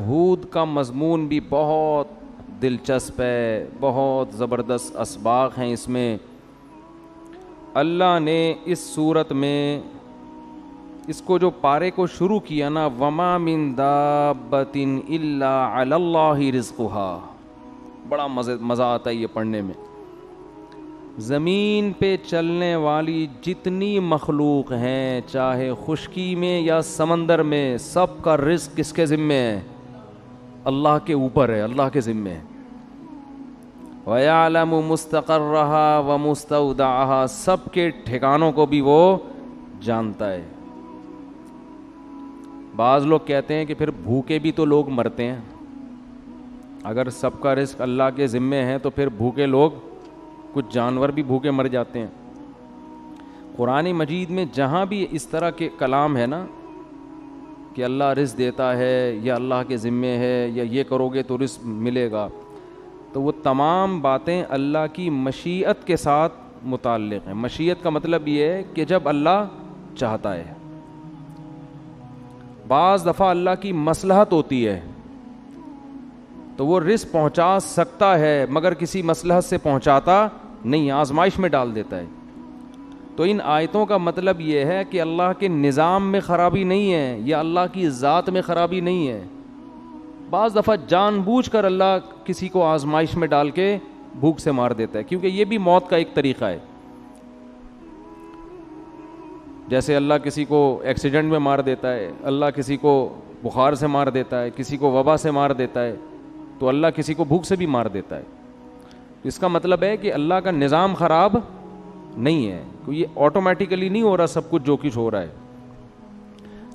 ہود کا مضمون بھی بہت دلچسپ ہے، بہت زبردست اسباق ہیں اس میں۔ اللہ نے اس صورت میں اس کو جو پارے کو شروع کیا نا، وما من دابۃ الا علی اللہ رزقها، بڑا مزہ آتا ہے یہ پڑھنے میں۔ زمین پہ چلنے والی جتنی مخلوق ہیں، چاہے خشکی میں یا سمندر میں، سب کا رزق کس کے ذمے ہے؟ اللہ کے اوپر ہے، اللہ کے ذمے ہے۔ وَيَعْلَمُ مُسْتَقَرَّهَا وَمُسْتَوْدَعَهَا، سب کے ٹھکانوں کو بھی وہ جانتا ہے۔ بعض لوگ کہتے ہیں کہ پھر بھوکے بھی تو لوگ مرتے ہیں، اگر سب کا رزق اللہ کے ذمے ہے تو پھر بھوکے لوگ، کچھ جانور بھی بھوکے مر جاتے ہیں۔ قرآن مجید میں جہاں بھی اس طرح کے کلام ہے نا کہ اللہ رزق دیتا ہے یا اللہ کے ذمے ہے یا یہ کرو گے تو رزق ملے گا، تو وہ تمام باتیں اللہ کی مشیت کے ساتھ متعلق ہیں۔ مشیت کا مطلب یہ ہے کہ جب اللہ چاہتا ہے۔ بعض دفعہ اللہ کی مصلحت ہوتی ہے تو وہ رزق پہنچا سکتا ہے، مگر کسی مصلحت سے پہنچاتا نہیں، آزمائش میں ڈال دیتا ہے۔ تو ان آیتوں کا مطلب یہ ہے کہ اللہ کے نظام میں خرابی نہیں ہے یا اللہ کی ذات میں خرابی نہیں ہے۔ بعض دفعہ جان بوجھ کر اللہ کسی کو آزمائش میں ڈال کے بھوک سے مار دیتا ہے، کیونکہ یہ بھی موت کا ایک طریقہ ہے۔ جیسے اللہ کسی کو ایکسیڈنٹ میں مار دیتا ہے، اللہ کسی کو بخار سے مار دیتا ہے، کسی کو وبا سے مار دیتا ہے، تو اللہ کسی کو بھوک سے بھی مار دیتا ہے۔ اس کا مطلب ہے کہ اللہ کا نظام خراب نہیں ہے، یہ آٹومیٹیکلی نہیں ہو رہا سب کچھ جو کچھ ہو رہا ہے۔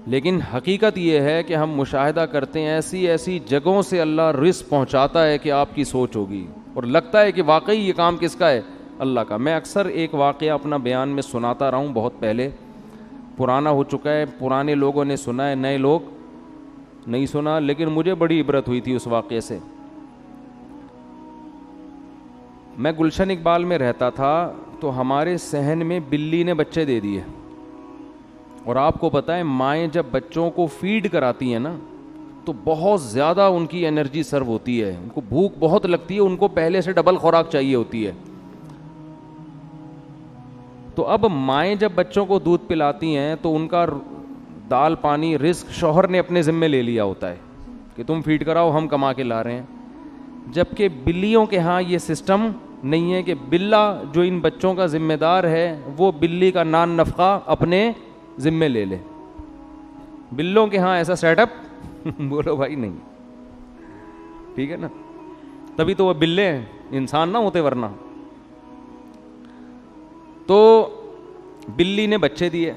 لیکن حقیقت یہ ہے کہ ہم مشاہدہ کرتے ہیں ایسی ایسی جگہوں سے اللہ رزق پہنچاتا ہے کہ آپ کی سوچ ہوگی اور لگتا ہے کہ واقعی یہ کام کس کا ہے؟ اللہ کا۔ میں اکثر ایک واقعہ اپنا بیان میں سناتا رہا ہوں، بہت پہلے، پرانا ہو چکا ہے، پرانے لوگوں نے سنا ہے، نئے لوگ نہیں سنا، لیکن مجھے بڑی عبرت ہوئی تھی اس واقعے سے۔ میں گلشن اقبال میں رہتا تھا تو ہمارے صحن میں بلی نے بچے دے دیے، اور آپ کو پتہ ہے مائیں جب بچوں کو فیڈ کراتی ہیں نا تو بہت زیادہ ان کی انرجی سرو ہوتی ہے، ان کو بھوک بہت لگتی ہے، ان کو پہلے سے ڈبل خوراک چاہیے ہوتی ہے۔ تو اب مائیں جب بچوں کو دودھ پلاتی ہیں تو ان کا دال پانی رزق شوہر نے اپنے ذمے لے لیا ہوتا ہے کہ تم فیڈ کراؤ، ہم کما کے لا رہے ہیں۔ جبکہ بلیوں کے ہاں یہ سسٹم نہیں ہے کہ بلا جو ان بچوں کا ذمہ دار ہے وہ بلی کا نان نفقہ اپنے ذمے لے لے۔ بلوں کے ہاں ایسا سیٹ اپ بولو بھائی نہیں، ٹھیک ہے نا، تبھی تو وہ بلے ہیں، انسان نہ ہوتے ورنہ۔ تو بلی نے بچے دیے۔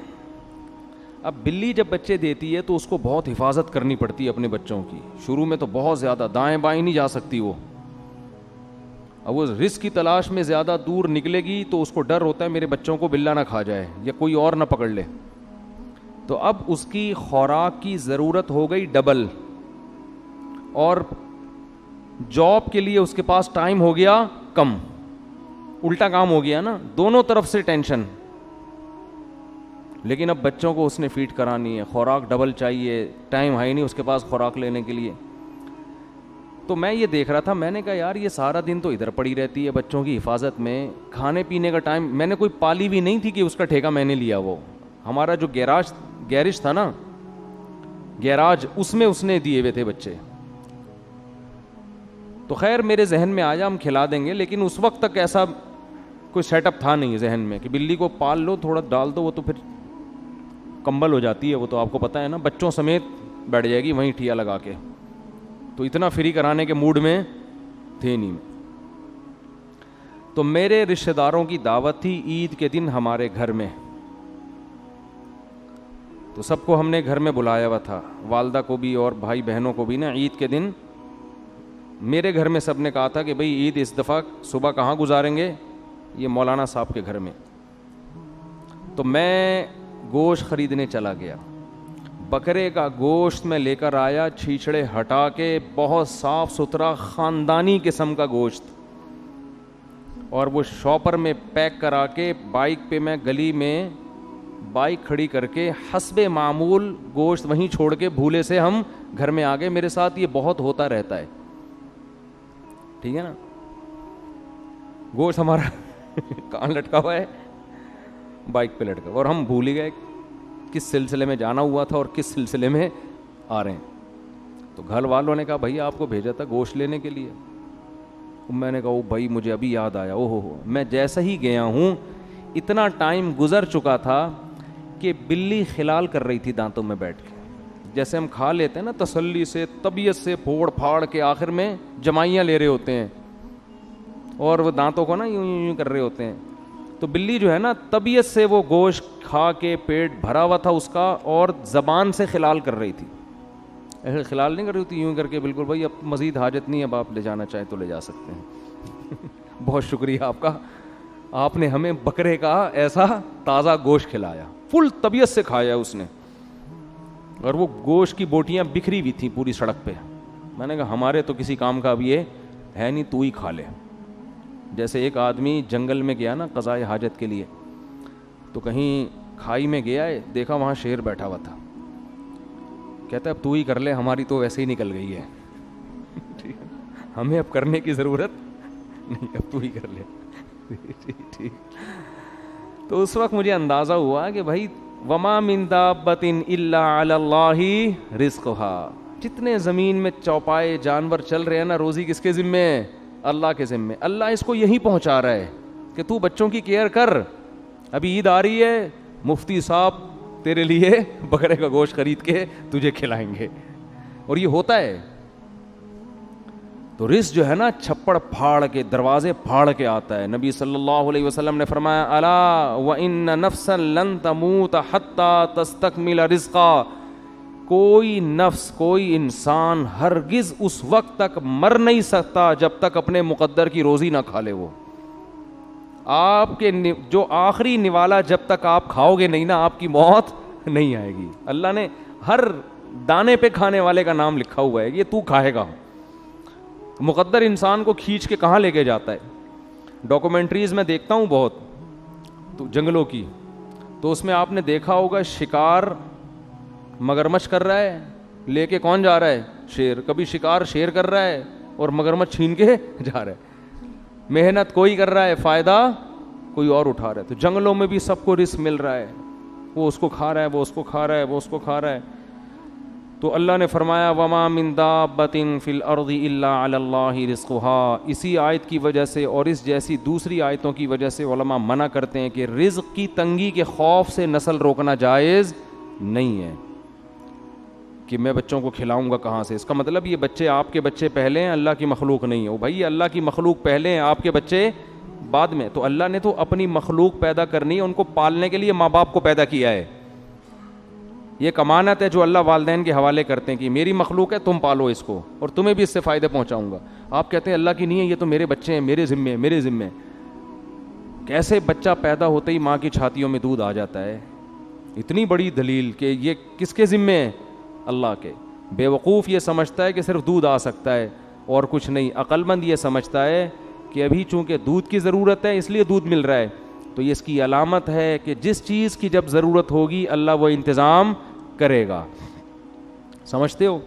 اب بلی جب بچے دیتی ہے تو اس کو بہت حفاظت کرنی پڑتی ہے اپنے بچوں کی، شروع میں تو بہت زیادہ، دائیں بائیں نہیں جا سکتی وہ، اب وہ رزق کی تلاش میں زیادہ دور نکلے گی تو اس کو ڈر ہوتا ہے میرے بچوں کو بلا نہ کھا جائے یا کوئی اور نہ پکڑ لے، تو اب اس کی خوراک کی ضرورت ہو گئی ڈبل، اور جاب کے لیے اس کے پاس ٹائم ہو گیا کم، الٹا کام ہو گیا نا، دونوں طرف سے ٹینشن۔ لیکن اب بچوں کو اس نے فیڈ کرانی ہے، خوراک ڈبل چاہیے، ٹائم ہے نہیں اس کے پاس خوراک لینے کے لیے۔ تو میں یہ دیکھ رہا تھا، میں نے کہا یار یہ سارا دن تو ادھر پڑی رہتی ہے بچوں کی حفاظت میں، کھانے پینے کا ٹائم، میں نے کوئی پالی بھی نہیں تھی کہ اس کا ٹھیکہ میں نے لیا، وہ ہمارا جو گیرج تھا نا، گیراج، اس میں اس نے دیے ہوئے تھے بچے۔ تو خیر میرے ذہن میں آیا ہم کھلا دیں گے، لیکن اس وقت تک ایسا کوئی سیٹ اپ تھا نہیں ذہن میں کہ بلی کو پال لو، تھوڑا ڈال دو، وہ تو پھر کمبل ہو جاتی ہے، وہ تو آپ کو پتہ ہے نا، بچوں سمیت بیٹھ جائے گی وہیں ٹھیا لگا کے، تو اتنا فری کرانے کے موڈ میں تھے نہیں۔ تو میرے رشتہ داروں کی دعوت تھی عید کے دن ہمارے گھر میں، تو سب کو ہم نے گھر میں بلایا ہوا تھا، والدہ کو بھی اور بھائی بہنوں کو بھی نا۔ عید کے دن میرے گھر میں سب نے کہا تھا کہ بھئی عید اس دفعہ صبح کہاں گزاریں گے؟ یہ مولانا صاحب کے گھر میں۔ تو میں گوشت خریدنے چلا گیا، بکرے کا گوشت میں لے کر آیا، چھیچڑے ہٹا کے، بہت صاف ستھرا خاندانی قسم کا گوشت، اور وہ شاپر میں پیک کرا کے بائک پہ میں گلی میں بائک کھڑی کر کے حسب معمول گوشت وہیں چھوڑ کے بھولے سے ہم گھر میں آ گئے. میرے ساتھ یہ بہت ہوتا رہتا ہے, ٹھیک ہے نا. گوشت ہمارا کہاں لٹکا ہوا ہے, بائک پہ لٹکا, اور ہم بھول ہی گئے کس سلسلے میں جانا ہوا تھا اور کس سلسلے میں آ رہے ہیں. تو گھر والوں نے کہا بھائی آپ کو بھیجا تھا گوشت لینے کے لیے. میں نے کہا او بھائی مجھے ابھی یاد آیا, او ہو میں جیسا ہی گیا ہوں اتنا ٹائم گزر چکا تھا کہ بلی خلال کر رہی تھی دانتوں میں بیٹھ کے. جیسے ہم کھا لیتے ہیں نا تسلی سے, طبیعت سے پھوڑ پھاڑ کے, آخر میں جمائیاں لے رہے ہوتے ہیں اور وہ دانتوں کو نا یوں یوں کر رہے ہوتے ہیں. تو بلی جو ہے نا طبیعت سے وہ گوشت کھا کے پیٹ بھرا ہوا تھا اس کا, اور زبان سے خلال کر رہی تھی. ایسے خلال نہیں کر رہی ہوتی, یوں کر کے بالکل بھائی اب مزید حاجت نہیں ہے, اب آپ لے جانا چاہیں تو لے جا سکتے ہیں. بہت شکریہ آپ کا, آپ نے ہمیں بکرے کا ایسا تازہ گوشت کھلایا, فل طبیعت سے کھایا اس نے. اور وہ گوشت کی بوٹیاں بکھری ہوئی تھیں پوری سڑک پہ. میں نے کہا ہمارے تو کسی کام کا اب یہ ہے نہیں, تو ہی کھا لے. جیسے ایک آدمی جنگل میں گیا نا قضائے حاجت کے لیے, تو کہیں کھائی میں گیا ہے, دیکھا وہاں شیر بیٹھا ہوا تھا. کہتا ہے اب تو ہی کر لے, ہماری تو ویسے ہی نکل گئی ہے. ہمیں اب کرنے کی ضرورت نہیں, اب تو ہی کر لے. ٹھیک. تو اس وقت مجھے اندازہ ہوا کہ بھائی وما من دابۃ الا علی اللہ رزقها, جتنے زمین میں چوپائے جانور چل رہے ہیں نا, روزی کس کے ذمے ہے؟ اللہ کے ذمے. اللہ اس کو یہی پہنچا رہا ہے کہ تو بچوں کی کیئر کر, ابھی عید آ رہی ہے, مفتی صاحب تیرے لیے بکرے کا گوشت خرید کے تجھے کھلائیں گے. اور یہ ہوتا ہے. تو رزق جو ہے نا چھپڑ پھاڑ کے, دروازے پھاڑ کے آتا ہے. نبی صلی اللہ علیہ وسلم نے فرمایا الا وان نفسا لن تموت حتی تستکمل رزقا, کوئی نفس, کوئی انسان ہرگز اس وقت تک مر نہیں سکتا جب تک اپنے مقدر کی روزی نہ کھا لے. وہ آپ کے جو آخری نوالا جب تک آپ کھاؤ گے نہیں نا, آپ کی موت نہیں آئے گی. اللہ نے ہر دانے پہ کھانے والے کا نام لکھا ہوا ہے, یہ تو کھائے گا. مقدر انسان کو کھینچ کے کہاں لے کے جاتا ہے. ڈاکومنٹریز میں دیکھتا ہوں بہت تو جنگلوں کی, تو اس میں آپ نے دیکھا ہوگا شکار مگرمچھ کر رہا ہے, لے کے کون جا رہا ہے؟ شیر. کبھی شکار شیر کر رہا ہے اور مگرمچھ چھین کے جا رہا ہے. محنت کوئی کر رہا ہے, فائدہ کوئی اور اٹھا رہا ہے. تو جنگلوں میں بھی سب کو رزق مل رہا ہے, وہ اس کو کھا رہا ہے, وہ اس کو کھا رہا ہے, وہ اس کو کھا رہا ہے. تو اللہ نے فرمایا وما من دابۃ فی الارض الا علی اللہ رزقها. اسی آیت کی وجہ سے اور اس جیسی دوسری آیتوں کی وجہ سے علماء منع کرتے ہیں کہ رزق کی تنگی کے خوف سے نسل روکنا جائز نہیں ہے کہ میں بچوں کو کھلاؤں گا کہاں سے. اس کا مطلب یہ بچے آپ کے بچے پہلے ہیں, اللہ کی مخلوق نہیں ہے. بھائی اللہ کی مخلوق پہلے ہیں, آپ کے بچے بعد میں. تو اللہ نے تو اپنی مخلوق پیدا کرنی ہے, ان کو پالنے کے لیے ماں باپ کو پیدا کیا ہے. یہ امانت ہے جو اللہ والدین کے حوالے کرتے ہیں کہ میری مخلوق ہے, تم پالو اس کو اور تمہیں بھی اس سے فائدے پہنچاؤں گا. آپ کہتے ہیں اللہ کی نہیں ہے, یہ تو میرے بچے ہیں, میرے ذمے, میرے ذمے. کیسے بچہ پیدا ہوتے ہی ماں کی چھاتیوں میں دودھ آ جاتا ہے؟ اتنی بڑی دلیل کہ یہ کس کے ذمے ہے؟ اللہ کے. بے وقوف یہ سمجھتا ہے کہ صرف دودھ آ سکتا ہے اور کچھ نہیں. عقل مند یہ سمجھتا ہے کہ ابھی چونکہ دودھ کی ضرورت ہے اس لیے دودھ مل رہا ہے. تو یہ اس کی علامت ہے کہ جس چیز کی جب ضرورت ہوگی اللہ وہ انتظام کرے گا. سمجھتے ہو؟